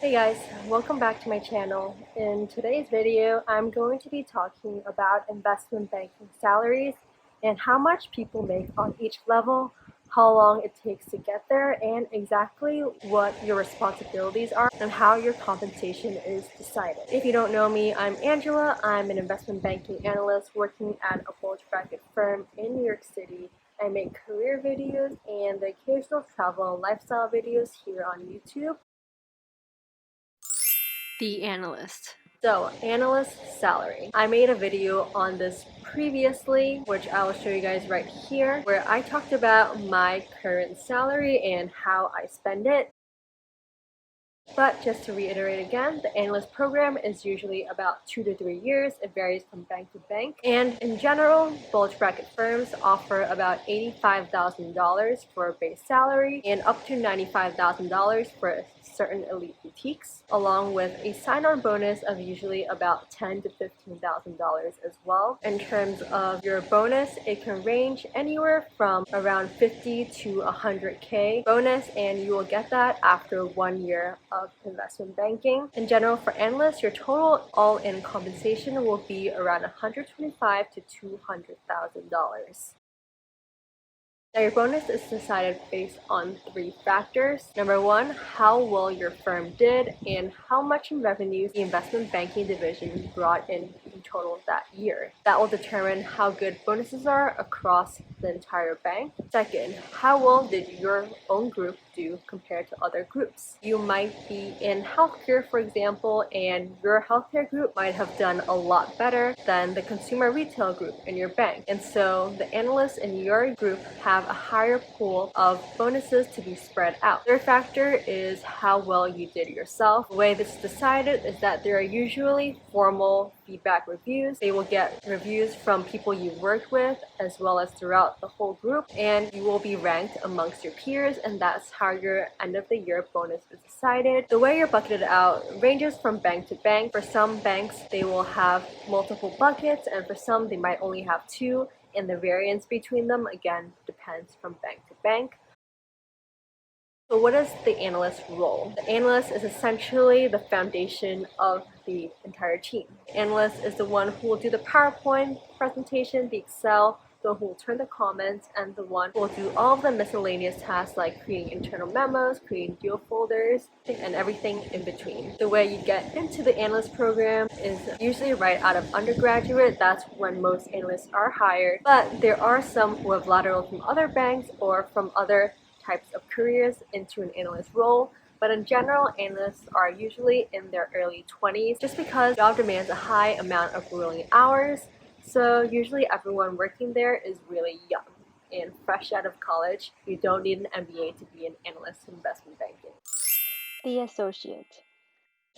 Hey guys, welcome back to my channel. In today's video, I'm going to be talking about investment banking salaries and how much people make on each level, how long it takes to get there, and exactly what your responsibilities are and how your compensation is decided. If you don't know me, I'm Angela. I'm an investment banking analyst working at a bulge bracket firm in New York City. I make career videos and the occasional travel and lifestyle videos here on YouTube. The analyst. So, analyst salary. I made a video on this previously, which I will show you guys right here, where I talked about my current salary and how I spend it. But just to reiterate again, the analyst program is usually about 2 to 3 years. It varies from bank to bank. And in general, bulge bracket firms offer about $85,000 for a base salary and up to $95,000 for certain elite boutiques, along with a sign-on bonus of usually about $10,000 to $15,000 as well. In terms of your bonus, it can range anywhere from around 50 to 100K bonus, and you will get that after 1 year of investment banking. In general, for analysts, your total all-in compensation will be around $125,000 to $200,000. Now, your bonus is decided based on 3 factors. Number 1, how well your firm did and how much in revenue the investment banking division brought in total that year. That will determine how good bonuses are across the entire bank. Second, how well did your own group do compared to other groups? You might be in healthcare, for example, and your healthcare group might have done a lot better than the consumer retail group in your bank. And so the analysts in your group have a higher pool of bonuses to be spread out. Third factor is how well you did yourself. The way this is decided is that there are usually formal feedback reviews. They will get reviews from people you worked with as well as throughout the whole group, and you will be ranked amongst your peers, and that's how your end of the year bonus is decided. The way you're bucketed out ranges from bank to bank. For some banks, they will have multiple buckets, and for some, they might only have 2, and the variance between them, again, depends from bank to bank. So what is the analyst's role? The analyst is essentially the foundation of the entire team. The analyst is the one who will do the PowerPoint presentation, the Excel, the one who will turn the comments, and the one who will do all of the miscellaneous tasks like creating internal memos, creating deal folders, and everything in between. The way you get into the analyst program is usually right out of undergraduate. That's when most analysts are hired, but there are some who have lateraled from other banks or from other types of careers into an analyst role, but in general, analysts are usually in their early 20s just because job demands a high amount of grueling hours, so usually everyone working there is really young and fresh out of college. You don't need an MBA to be an analyst in investment banking. The associate.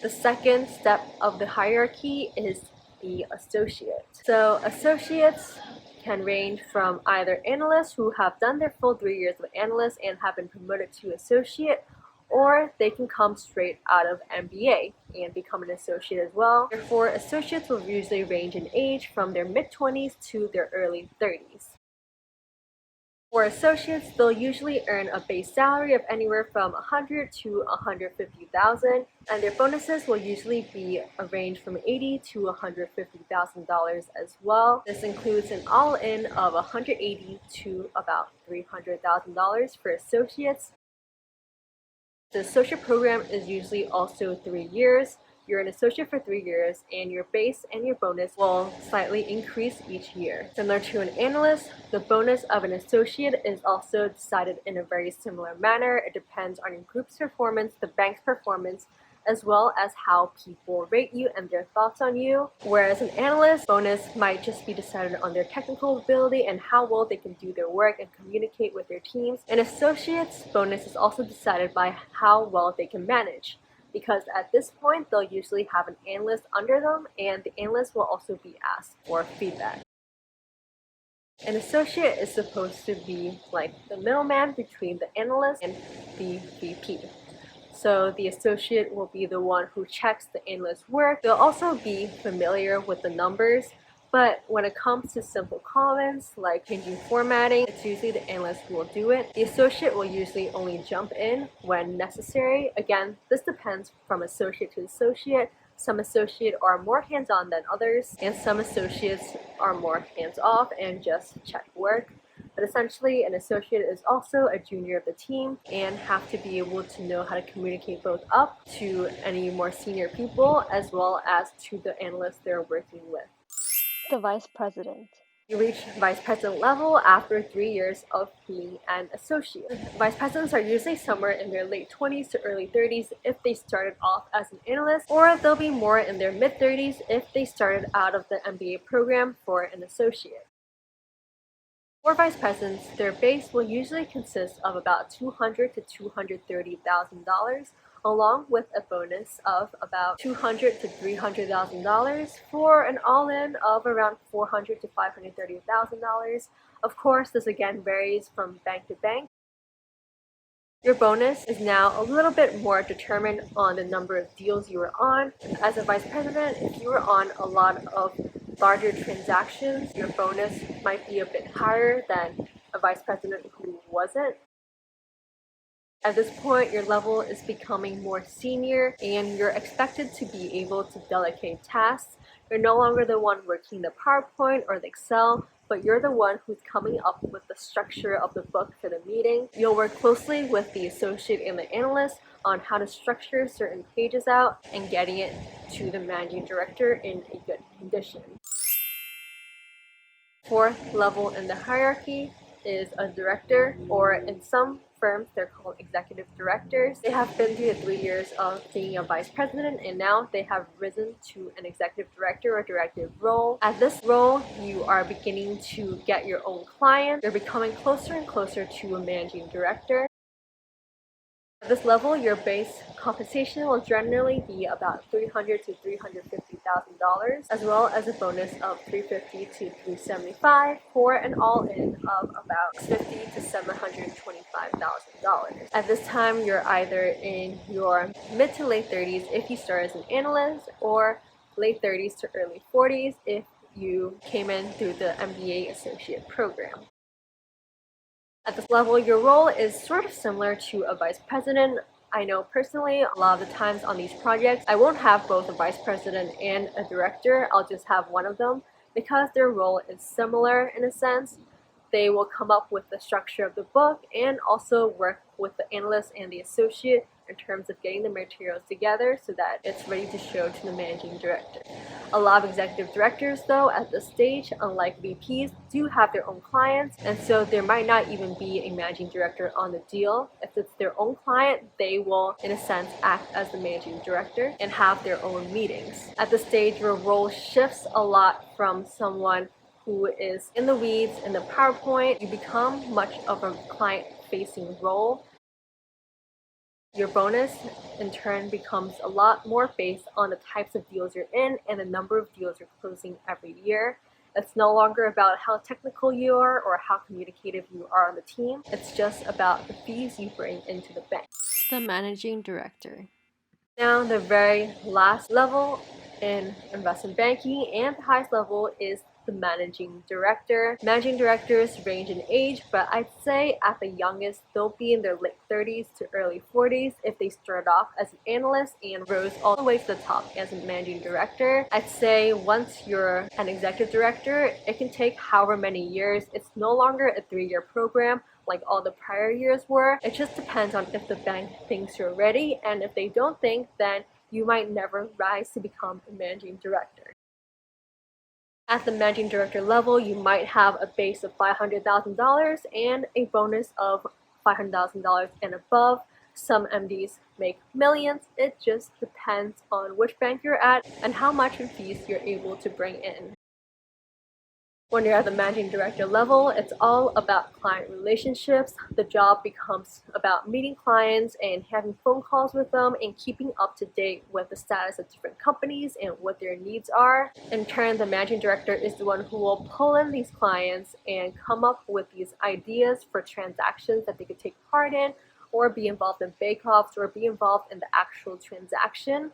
The second step of the hierarchy is the associate. So associates can range from either analysts who have done their full 3 years of analyst and have been promoted to associate, or they can come straight out of MBA and become an associate as well. Therefore, associates will usually range in age from their mid-20s to their early 30s. For associates, they'll usually earn a base salary of anywhere from $100,000 to $150,000, and their bonuses will usually be a range from $80,000 to $150,000 as well. This includes an all-in of $180,000 to about $300,000 for associates. The associate program is usually also 3 years. You're an associate for 3 years, and your base and your bonus will slightly increase each year. Similar to an analyst, the bonus of an associate is also decided in a very similar manner. It depends on your group's performance, the bank's performance, as well as how people rate you and their thoughts on you. Whereas an analyst bonus might just be decided on their technical ability and how well they can do their work and communicate with their teams. An associate's bonus is also decided by how well they can manage, because at this point they'll usually have an analyst under them, and the analyst will also be asked for feedback. An associate is supposed to be like the middleman between the analyst and the VP. So the associate will be the one who checks the analyst's work. They'll also be familiar with the numbers, But when it comes to simple comments like changing formatting, it's usually the analyst who will do it. The associate will usually only jump in when necessary. Again, this depends from associate to associate. Some associates are more hands-on than others, and some associates are more hands-off and just check work. But essentially, an associate is also a junior of the team and have to be able to know how to communicate both up to any more senior people as well as to the analysts they're working with. The Vice President. You reach vice president level after 3 years of being an associate. Vice presidents are usually somewhere in their late 20s to early 30s if they started off as an analyst, or they'll be more in their mid 30s if they started out of the MBA program for an associate. For vice presidents, their base will usually consist of about $200,000 to $230,000, along with a bonus of about $200,000 to $300,000 for an all-in of around $400,000 to $530,000. Of course, this again varies from bank to bank. Your bonus is now a little bit more determined on the number of deals you were on. As a vice president, if you were on a lot of larger transactions, your bonus might be a bit higher than a vice president who wasn't. At this point, your level is becoming more senior and you're expected to be able to delegate tasks. You're no longer the one working the PowerPoint or the Excel, but you're the one who's coming up with the structure of the book for the meeting. You'll work closely with the associate and the analyst on how to structure certain pages out and getting it to the managing director in a good condition. Fourth level in the hierarchy is a director, or in some firms they're called executive directors. They have been through the 3 years of being a vice president and now they have risen to an executive director or directive role. At this role, you are beginning to get your own clients. You're becoming closer and closer to a managing director. At this level, your base compensation will generally be about $300,000 to $350,000, as well as a bonus of $350,000 to $375,000 for an all-in of about $50,000 to $725,000. At this time, you're either in your mid to late 30s if you start as an analyst, or late 30s to early 40s if you came in through the MBA associate program. At this level, your role is sort of similar to a vice president. I know personally, a lot of the times on these projects, I won't have both a vice president and a director. I'll just have one of them because their role is similar in a sense. They will come up with the structure of the book and also work with the analyst and the associate in terms of getting the materials together so that it's ready to show to the managing director. A lot of executive directors, though, at this stage, unlike VPs, do have their own clients, and so there might not even be a managing director on the deal. If it's their own client, they will, in a sense, act as the managing director and have their own meetings. At this stage, your role shifts a lot from someone who is in the weeds in the PowerPoint. You become much of a client-facing role. Your bonus, in turn, becomes a lot more based on the types of deals you're in and the number of deals you're closing every year. It's no longer about how technical you are or how communicative you are on the team. It's just about the fees you bring into the bank. The managing director. Now, the very last level in investment banking and the highest level is the managing director. Managing directors range in age, but I'd say at the youngest, they'll be in their late 30s to early 40s if they started off as an analyst and rose all the way to the top as a managing director. I'd say once you're an executive director, it can take however many years. It's no longer a 3-year program like all the prior years were. It just depends on if the bank thinks you're ready, and if they don't think, then you might never rise to become a managing director. At the managing director level, you might have a base of $500,000 and a bonus of $500,000 and above. Some MDs make millions. It just depends on which bank you're at and how much in fees you're able to bring in. When you're at the managing director level, it's all about client relationships. The job becomes about meeting clients and having phone calls with them and keeping up to date with the status of different companies and what their needs are. In turn, the managing director is the one who will pull in these clients and come up with these ideas for transactions that they could take part in, or be involved in bake-offs, or be involved in the actual transaction.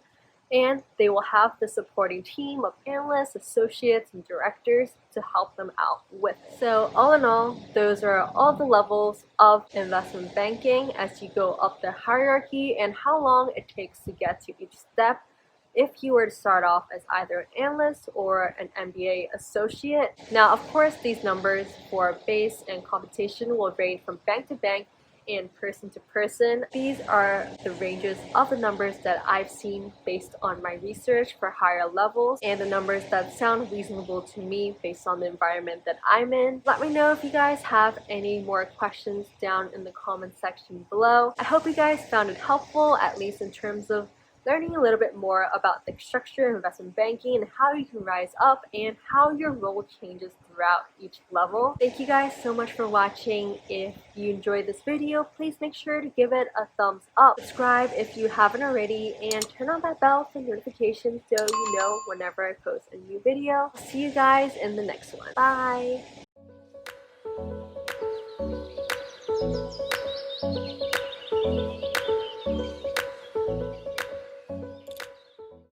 and they will have the supporting team of analysts, associates, and directors to help them out with it. So all in all, those are all the levels of investment banking as you go up the hierarchy and how long it takes to get to each step if you were to start off as either an analyst or an MBA associate. Now, of course, these numbers for base and compensation will vary from bank to bank and person to person. These are the ranges of the numbers that I've seen based on my research for higher levels and the numbers that sound reasonable to me based on the environment that I'm in. Let me know if you guys have any more questions down in the comment section below. I hope you guys found it helpful, at least in terms of learning a little bit more about the structure of investment banking and how you can rise up and how your role changes throughout each level. Thank you guys so much for watching. If you enjoyed this video, please make sure to give it a thumbs up. Subscribe if you haven't already and turn on that bell for notifications so you know whenever I post a new video. I'll see you guys in the next one. Bye!